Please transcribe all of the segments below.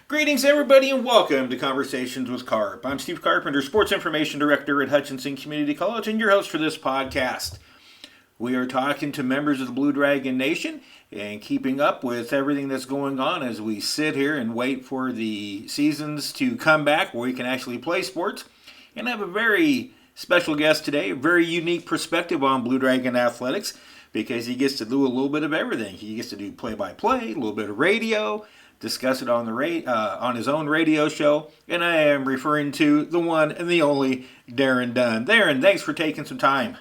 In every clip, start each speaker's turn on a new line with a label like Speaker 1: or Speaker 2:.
Speaker 1: Greetings, everybody, and welcome to Conversations with Carp. I'm Steve Carpenter, Sports Information Director at Hutchinson Community College, and your host for this podcast. We are talking to members of the Blue Dragon Nation and keeping up with everything that's going on as we sit here and wait for the seasons to come back where we can actually play sports. And I have a very special guest today, a very unique perspective on Blue Dragon athletics, because he gets to do a little bit of everything. He gets to do play-by-play, a little bit of radio, discuss it on the on his own radio show, and I am referring to the one and the only Daren Dunn. Daren, thanks for taking some time.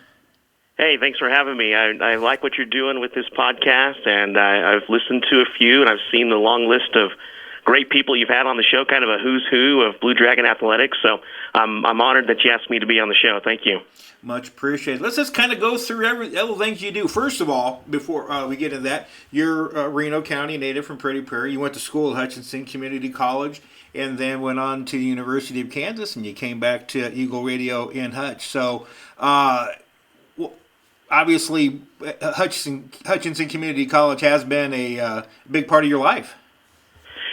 Speaker 2: Hey, thanks for having me. I like what you're doing with this podcast, and I've listened to a few, and I've seen the long list of great people you've had on the show, kind of a who's who of Blue Dragon athletics, so I'm honored that you asked me to be on the show. Thank you.
Speaker 1: Much appreciated. Let's just kind of go through all the things you do. First of all, before we get into that, you're a Reno County native from Pretty Prairie. You went to school at Hutchinson Community College and then went on to the University of Kansas, and you came back to Eagle Radio in Hutch. So, obviously, Hutchinson Community College has been a big part of your life.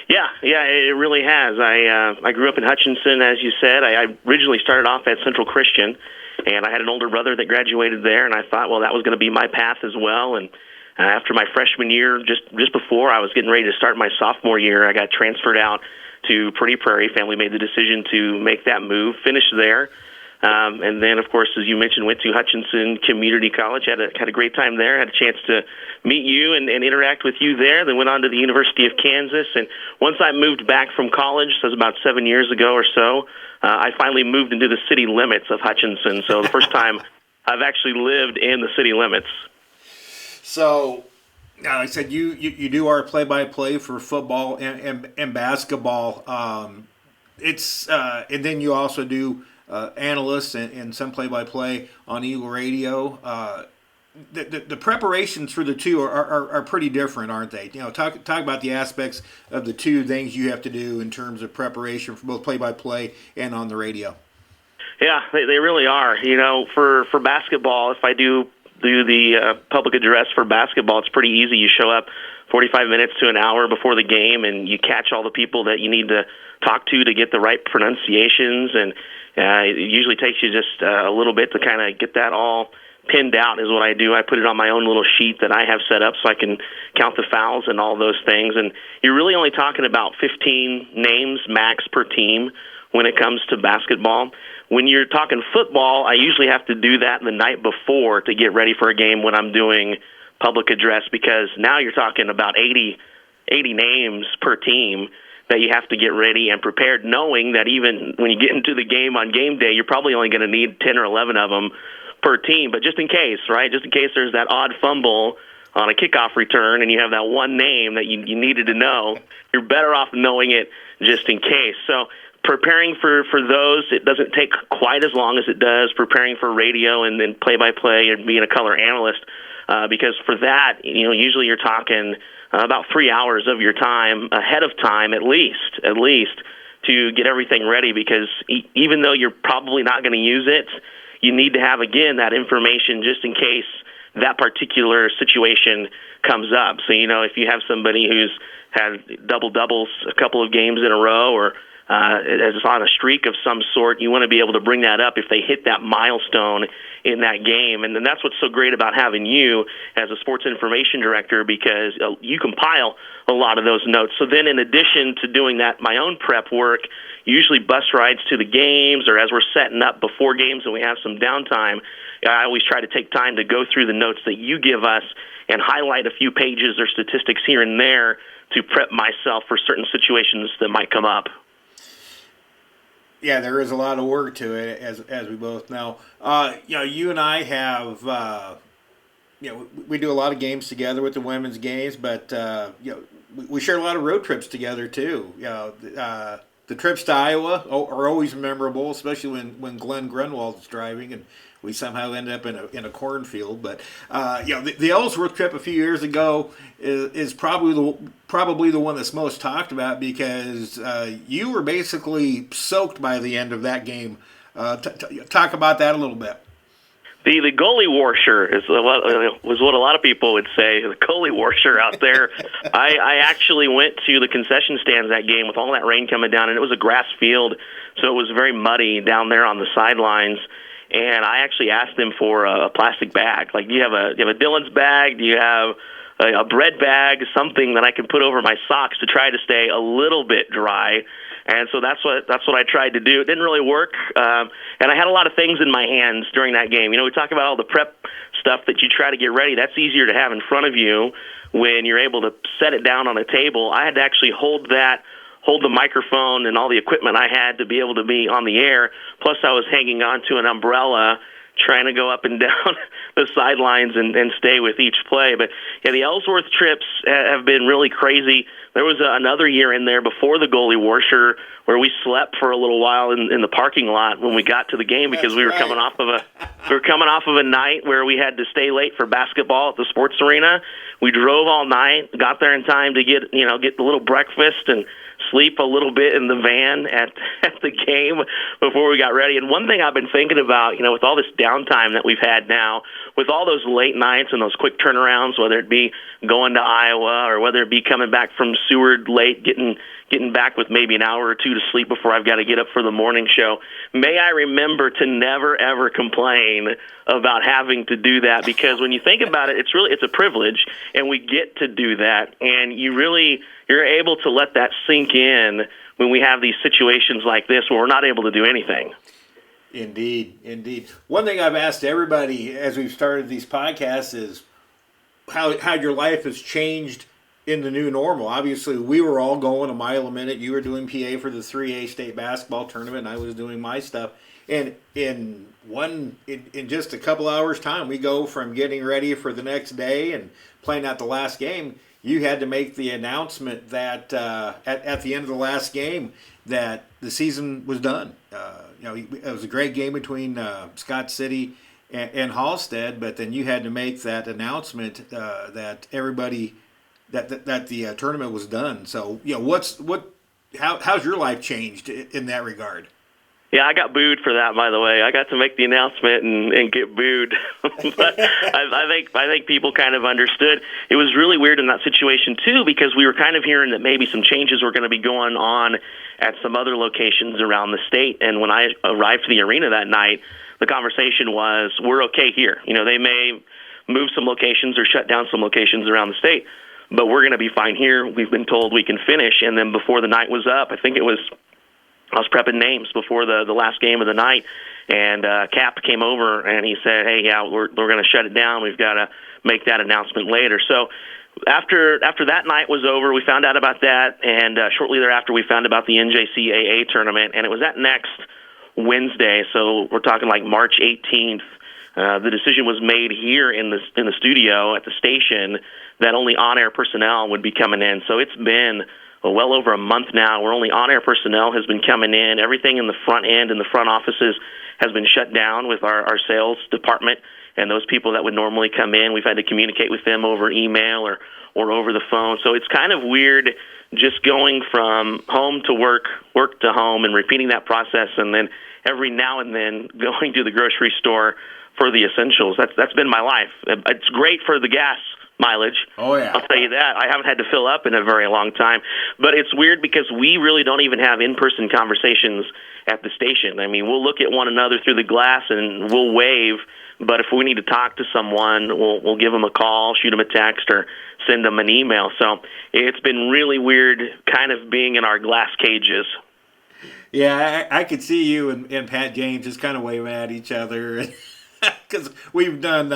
Speaker 2: Yeah, it really has. I grew up in Hutchinson, as you said. I originally started off at Central Christian, and I had an older brother that graduated there, and I thought, well, that was going to be my path as well. And after my freshman year, just before I was getting ready to start my sophomore year, I got transferred out to Pretty Prairie. Family made the decision to make that move, finish there. And then, of course, as you mentioned, went to Hutchinson Community College. Had a great time there. Had a chance to meet you and interact with you there. Then went on to the University of Kansas. And once I moved back from college, so it was about 7 years ago or so, I finally moved into the city limits of Hutchinson. So the first time I've actually lived in the city limits.
Speaker 1: So, now I said you do our play-by-play for football and basketball. And then you also do analysts and some play-by-play on Eagle Radio. The preparations for the two are pretty different, aren't they? You know, talk about the aspects of the two things you have to do in terms of preparation for both play-by-play and on the radio.
Speaker 2: Yeah, they really are. You know, for basketball, if I do the public address for basketball, it's pretty easy. You show up 45 minutes to an hour before the game, and you catch all the people that you need to talk to get the right pronunciations, and it usually takes you just a little bit to kind of get that all pinned out is what I do. I put it on my own little sheet that I have set up so I can count the fouls and all those things. And you're really only talking about 15 names max per team when it comes to basketball. When you're talking football, I usually have to do that the night before to get ready for a game when I'm doing public address, because now you're talking about 80 names per team that you have to get ready and prepared, knowing that even when you get into the game on game day, you're probably only going to need 10 or 11 of them per team. But just in case, right, just in case there's that odd fumble on a kickoff return and you have that one name that you needed to know, you're better off knowing it just in case. So preparing for those, it doesn't take quite as long as it does preparing for radio and then play-by-play and being a color analyst, because for that, usually you're talking about 3 hours of your time ahead of time, at least, to get everything ready, because even though you're probably not going to use it, you need to have, again, that information just in case that particular situation comes up. So, if you have somebody who's had double-doubles a couple of games in a row, or is on a streak of some sort, you want to be able to bring that up if they hit that milestone in that game. And then that's what's so great about having you as a sports information director, because you compile a lot of those notes. So then in addition to doing that, my own prep work, usually bus rides to the games, or as we're setting up before games and we have some downtime, I always try to take time to go through the notes that you give us and highlight a few pages or statistics here and there to prep myself for certain situations that might come up.
Speaker 1: Yeah, there is a lot of work to it, as we both know. You and I have, we do a lot of games together with the women's games, but we share a lot of road trips together too. The trips to Iowa are always memorable, especially when Glenn Grunwald's driving and we somehow end up in a cornfield. But the Ellsworth trip a few years ago is probably the one that's most talked about, because you were basically soaked by the end of that game. Talk about that a little bit.
Speaker 2: The goalie washer was what a lot of people would say, the goalie washer out there. I actually went to the concession stands that game with all that rain coming down, and it was a grass field, so it was very muddy down there on the sidelines. And I actually asked them for a plastic bag. Like, do you have a Dylan's bag? Do you have a bread bag, something that I can put over my socks to try to stay a little bit dry? And so that's what I tried to do. It didn't really work, and I had a lot of things in my hands during that game. We talk about all the prep stuff that you try to get ready. That's easier to have in front of you when you're able to set it down on a table. I had to actually hold the microphone and all the equipment I had to be able to be on the air. Plus, I was hanging on to an umbrella, trying to go up and down the sidelines and stay with each play. But yeah, the Ellsworth trips have been really crazy. There was another year in there before the goalie washer where we slept for a little while in the parking lot when we got to the game because we were coming off of a night where we had to stay late for basketball at the sports arena. We drove all night, got there in time to get a little breakfast and sleep a little bit in the van at the game before we got ready. And one thing I've been thinking about, with all this downtime that we've had now, with all those late nights and those quick turnarounds, whether it be going to Iowa or whether it be coming back from Seward late, getting back with maybe an hour or two to sleep before I've got to get up for the morning show, may I remember to never, ever complain about having to do that, because when you think about it, it's a privilege, and we get to do that, and you're able to let that sink in when we have these situations like this where we're not able to do anything.
Speaker 1: Indeed. One thing I've asked everybody as we've started these podcasts is how your life has changed in the new normal. Obviously, we were all going a mile a minute. You were doing PA for the 3A state basketball tournament, and I was doing my stuff. And in just a couple hours' time, we go from getting ready for the next day and playing out the last game. You had to make the announcement that at the end of the last game that the season was done. It was a great game between Scott City and Hallstead, but then you had to make that announcement that everybody that the tournament was done. So how's your life changed in that regard?
Speaker 2: Yeah, I got booed for that, by the way. I got to make the announcement and get booed. But I think people kind of understood. It was really weird in that situation, too, because we were kind of hearing that maybe some changes were going to be going on at some other locations around the state. And when I arrived to the arena that night, the conversation was, we're okay here. They may move some locations or shut down some locations around the state, but we're going to be fine here. We've been told we can finish. And then before the night was up, I was prepping names before the last game of the night, and Cap came over and he said, "Hey, yeah, we're going to shut it down. We've got to make that announcement later." So after that night was over, we found out about that, and shortly thereafter we found about the NJCAA tournament, and it was that next Wednesday. So we're talking like March 18th. The decision was made here in the studio at the station that only on-air personnel would be coming in. So it's been well over a month now where only on-air personnel has been coming in. Everything in the front end and the front offices has been shut down with our sales department, and those people that would normally come in, we've had to communicate with them over email or over the phone. So it's kind of weird just going from home to work to home, and repeating that process, and then every now and then going to the grocery store for the essentials. That's been my life. It's great for the gas mileage.
Speaker 1: Oh, yeah.
Speaker 2: I'll tell you that. I haven't had to fill up in a very long time. But it's weird because we really don't even have in-person conversations at the station. I mean, we'll look at one another through the glass and we'll wave, but if we need to talk to someone, we'll give them a call, shoot them a text, or send them an email. So it's been really weird kind of being in our glass cages.
Speaker 1: Yeah, I could see you and Pat James just kind of waving at each other because we've done...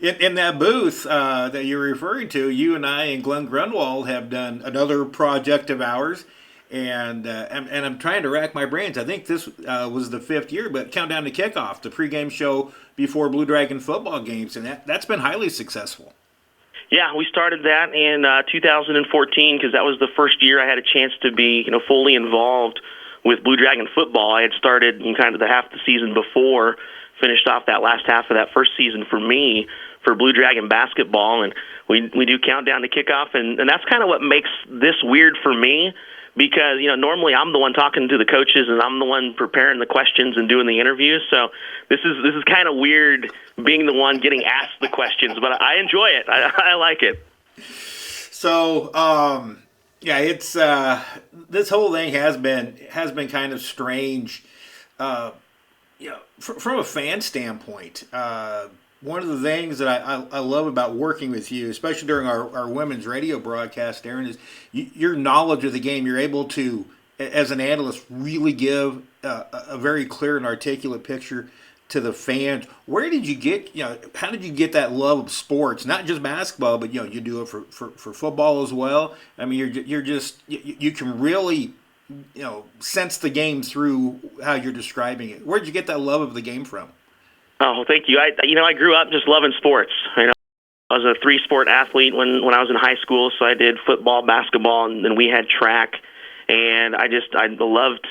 Speaker 1: In that booth that you're referring to, you and I and Glenn Grunwald have done another project of ours, and I'm trying to rack my brains. I think this was the 5th year, but Countdown to Kickoff, the pregame show before Blue Dragon football games, and that's been highly successful.
Speaker 2: Yeah, we started that in 2014 because that was the first year I had a chance to be fully involved with Blue Dragon football. I had started in kind of the half the season before, finished off that last half of that first season for me for Blue Dragon basketball, and we do Countdown to Kickoff, and that's kind of what makes this weird for me, because, normally I'm the one talking to the coaches and I'm the one preparing the questions and doing the interviews. So this is kind of weird being the one getting asked the questions, but I enjoy it. I like it.
Speaker 1: So, yeah, it's this whole thing has been kind of strange. From a fan standpoint, one of the things that I love about working with you, especially during our women's radio broadcast, Daren, is your knowledge of the game. You're able to, as an analyst, really give a very clear and articulate picture to the fans. Where did you get, how did you get that love of sports? Not just basketball, but, you do it for football as well. I mean, you can really, sense the game through how you're describing it. Where did you get that love of the game from?
Speaker 2: Oh, thank you. I grew up just loving sports. I was a 3-sport athlete when I was in high school, so I did football, basketball, and then we had track. And I loved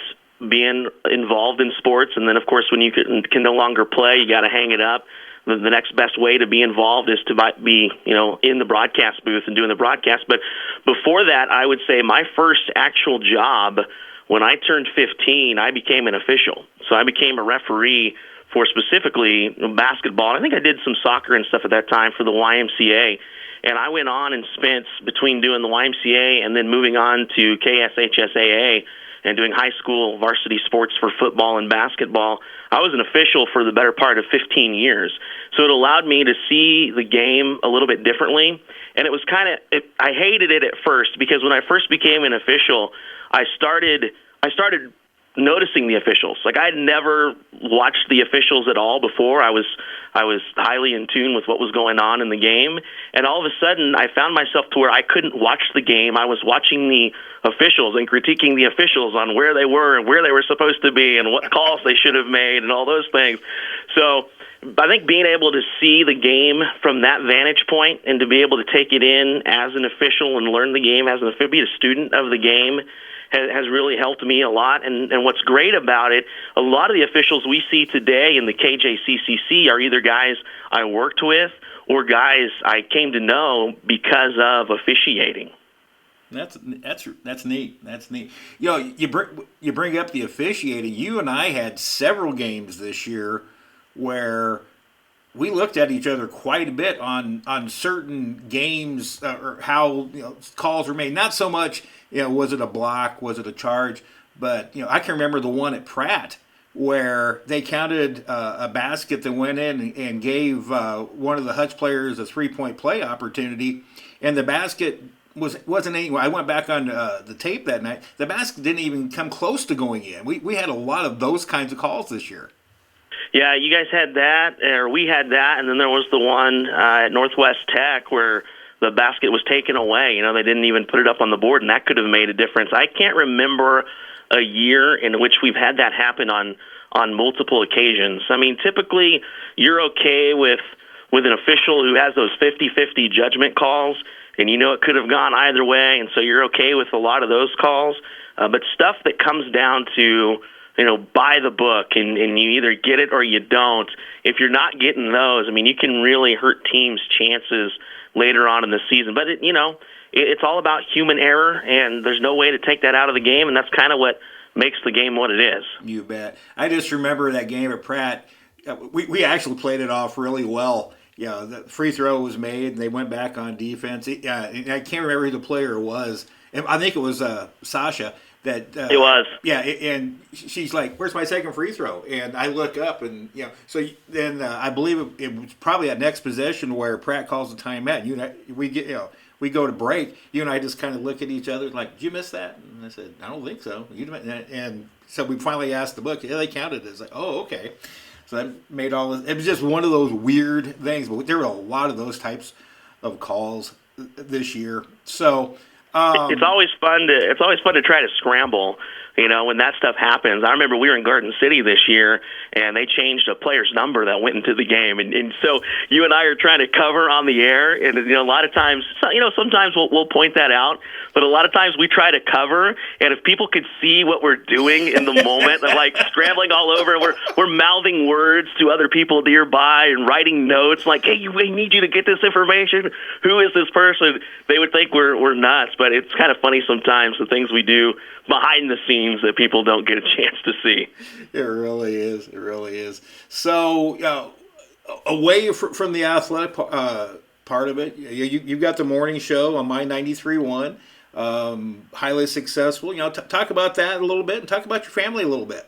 Speaker 2: being involved in sports. And then, of course, when you can no longer play, you got to hang it up. The next best way to be involved is to be, in the broadcast booth and doing the broadcast. But before that, I would say my first actual job, when I turned 15, I became an official. So I became a referee for specifically basketball. I think I did some soccer and stuff at that time for the YMCA. And I went on and spent, between doing the YMCA and then moving on to KSHSAA and doing high school varsity sports for football and basketball, I was an official for the better part of 15 years. So it allowed me to see the game a little bit differently. And it was I hated it at first, because when I first became an official, I started noticing the officials. Like, I'd never watched the officials at all before. I was highly in tune with what was going on in the game, and all of a sudden I found myself to where I couldn't watch the game. I was watching the officials and critiquing the officials on where they were and where they were supposed to be and what calls they should have made and all those things. So I think being able to see the game from that vantage point and to be able to take it in as an official and learn the game as be a student of the game has really helped me a lot. And what's great about it, a lot of the officials we see today in the KJCCC are either guys I worked with or guys I came to know because of officiating.
Speaker 1: That's neat. That's neat. You bring up the officiating. You and I had several games this year where we looked at each other quite a bit on certain games or how calls were made. Not so much, was it a block, was it a charge, but I can remember the one at Pratt where they counted a basket that went in and gave one of the Hutch players a 3-point play opportunity, and the basket wasn't any. I went back on the tape that night. The basket didn't even come close to going in. We had a lot of those kinds of calls this year.
Speaker 2: Yeah, you guys had that, or we had that, and then there was the one at Northwest Tech where the basket was taken away. They didn't even put it up on the board, and that could have made a difference. I can't remember a year in which we've had that happen on multiple occasions. I mean, typically you're okay with an official who has those 50-50 judgment calls, and it could have gone either way, and so you're okay with a lot of those calls. But stuff that comes down to by the book, and you either get it or you don't. If you're not getting those, I mean, you can really hurt teams' chances later on in the season. But it's all about human error, and there's no way to take that out of the game, and that's kind of what makes the game what it is.
Speaker 1: You bet. I just remember that game at Pratt. We actually played it off really well. The free throw was made, and they went back on defense. I can't remember who the player was. I think it was Sasha. It
Speaker 2: was.
Speaker 1: Yeah, and she's like, "Where's my second free throw?" And I look up, and so then I believe it was probably that next possession where Pratt calls a timeout. We go to break. You and I just kind of look at each other like, "Did you miss that?" And I said, "I don't think so." And so we finally asked the book. Yeah, they counted it. It's like, "Oh, okay." So that made all this. It was just one of those weird things, but there were a lot of those types of calls this year. So.
Speaker 2: It's always fun to try to scramble, when that stuff happens. I remember we were in Garden City this year, and they changed a player's number that went into the game, and so you and I are trying to cover on the air, and a lot of times, sometimes we'll point that out, but a lot of times we try to cover, and if people could see what we're doing in the moment, of like scrambling all over, we're mouthing words to other people nearby and writing notes like, "Hey, we need you to get this information. Who is this person?" They would think we're nuts. but it's kind of funny sometimes the things we do behind the scenes that people don't get a chance to see.
Speaker 1: It really is. It really is. So, away from the athletic part of it, you've got the morning show on My 93.1, highly successful. Talk about that a little bit and talk about your family a little bit.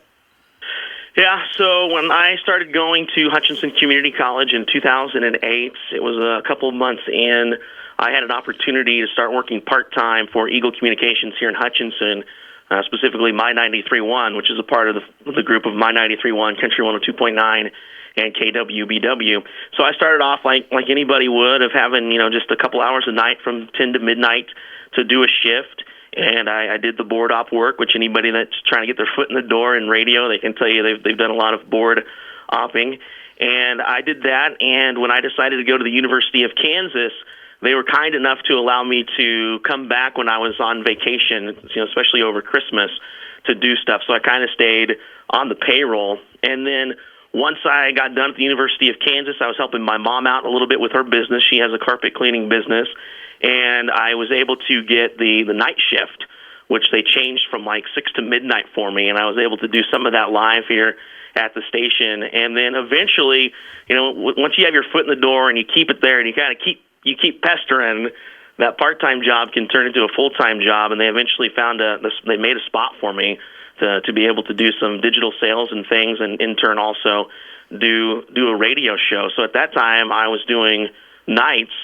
Speaker 2: Yeah, so when I started going to Hutchinson Community College in 2008, it was a couple of months in, I had an opportunity to start working part-time for Eagle Communications here in Hutchinson, specifically My 93.1, which is a part of the group of My 93.1, Country 102.9, and KWBW. So I started off like anybody would, of having just a couple hours a night from 10 to midnight to do a shift. And I did the board op work, which anybody that's trying to get their foot in the door in radio, they can tell you they've done a lot of board opping. And I did that, and when I decided to go to the University of Kansas, they were kind enough to allow me to come back when I was on vacation, especially over Christmas, to do stuff. So I kind of stayed on the payroll. And then once I got done at the University of Kansas, I was helping my mom out a little bit with her business. She has a carpet cleaning business. And I was able to get the night shift, which they changed from like 6 to midnight for me. And I was able to do some of that live here at the station. And then eventually, once you have your foot in the door and you keep it there and you kind of keep pestering, that part-time job can turn into a full-time job. And they eventually they made a spot for me to be able to do some digital sales and things, and in turn also do a radio show. So at that time, I was doing nights.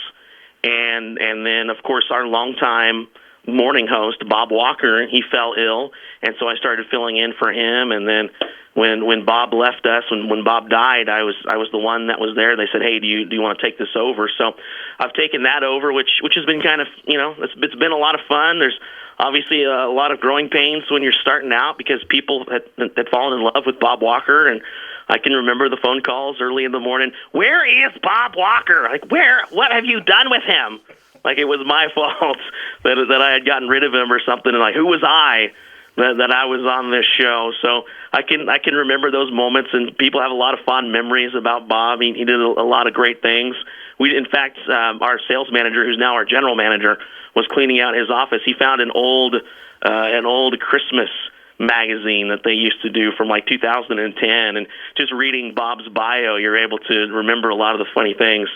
Speaker 2: And then, of course, our longtime morning host, Bob Walker, he fell ill, and so I started filling in for him. And then when Bob left us, when Bob died, I was the one that was there. They said, "Hey, do you want to take this over?" So I've taken that over, which has been kind of it's been a lot of fun. There's obviously a lot of growing pains when you're starting out because people had fallen in love with Bob Walker, and I can remember the phone calls early in the morning. Where is Bob Walker? Like, what have you done with him? Like it was my fault that I had gotten rid of him or something. And like, who was I that I was on this show? So I can remember those moments, and people have a lot of fond memories about Bob. He did a lot of great things. In fact, our sales manager, who's now our general manager, was cleaning out his office. He found an old Christmas magazine that they used to do from like 2010, and just reading Bob's bio, you're able to remember a lot of the funny things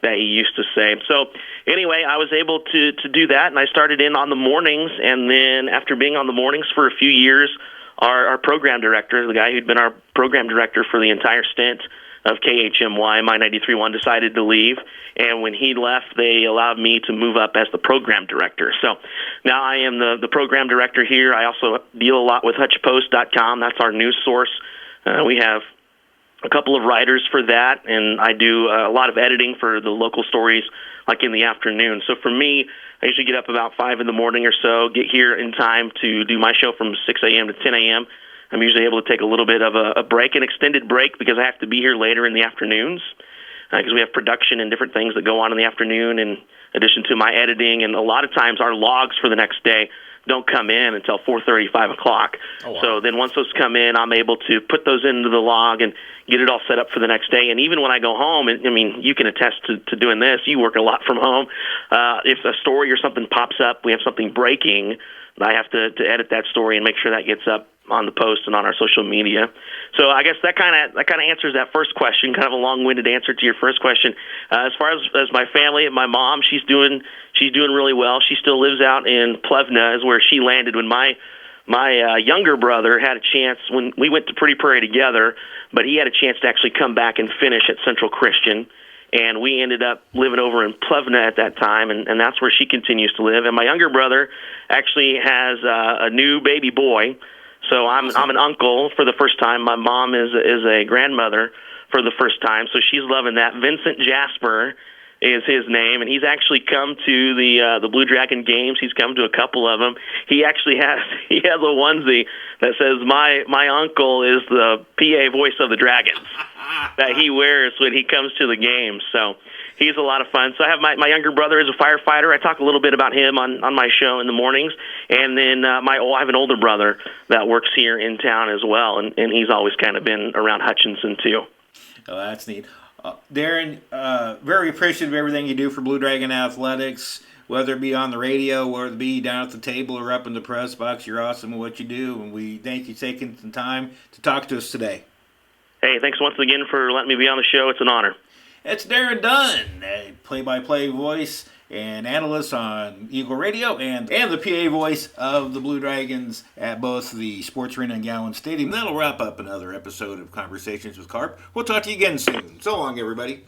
Speaker 2: that he used to say. So anyway, I was able to do that, and I started in on the mornings, and then after being on the mornings for a few years, our program director, the guy who'd been our program director for the entire stint of KHMY, My 93.1, decided to leave. And when he left, they allowed me to move up as the program director. So now I am the program director here. I also deal a lot with HutchPost.com. That's our news source. We have a couple of writers for that, and I do a lot of editing for the local stories like in the afternoon. So for me, I usually get up about 5 in the morning or so, get here in time to do my show from 6 a.m. to 10 a.m., I'm usually able to take a little bit of a break, an extended break, because I have to be here later in the afternoons because we have production and different things that go on in the afternoon in addition to my editing. And a lot of times our logs for the next day don't come in until 4:30, 5 o'clock. Oh, wow. So then once those come in, I'm able to put those into the log and get it all set up for the next day. And even when I go home, I mean, you can attest to doing this. You work a lot from home. If a story or something pops up, we have something breaking, I have to edit that story and make sure that gets up on the post and on our social media. So I guess that kind of answers that first question, kind of a long-winded answer to your first question. As far as my family and my mom, she's doing really well. She still lives out in Plevna, is where she landed when my younger brother had a chance, when we went to Pretty Prairie together, but he had a chance to actually come back and finish at Central Christian. And we ended up living over in Plevna at that time, and that's where she continues to live. And my younger brother actually has a new baby boy. So I'm an uncle for the first time. My mom is a grandmother for the first time, so she's loving that. Vincent Jasper is his name, and he's actually come to the Blue Dragon games. He's come to a couple of them. He actually has a onesie that says my uncle is the PA voice of the Dragons that he wears when he comes to the games. So he's a lot of fun. So I have my younger brother is a firefighter. I talk a little bit about him on my show in the mornings. And then I have an older brother that works here in town as well, and he's always kind of been around Hutchinson too.
Speaker 1: Oh, that's neat. Daren, very appreciative of everything you do for Blue Dragon Athletics. whether it be on the radio, whether it be down at the table or up in the press box. You're awesome at what you do, and we thank you for taking some time to talk to us today.
Speaker 2: Hey, thanks once again for letting me be on the show. It's an honor.
Speaker 1: It's Daren Dunn, a play-by-play voice and analyst on Eagle Radio and the PA voice of the Blue Dragons at both the Sports Arena and Gowan Stadium. That'll wrap up another episode of Conversations with Carp. We'll talk to you again soon. So long, everybody.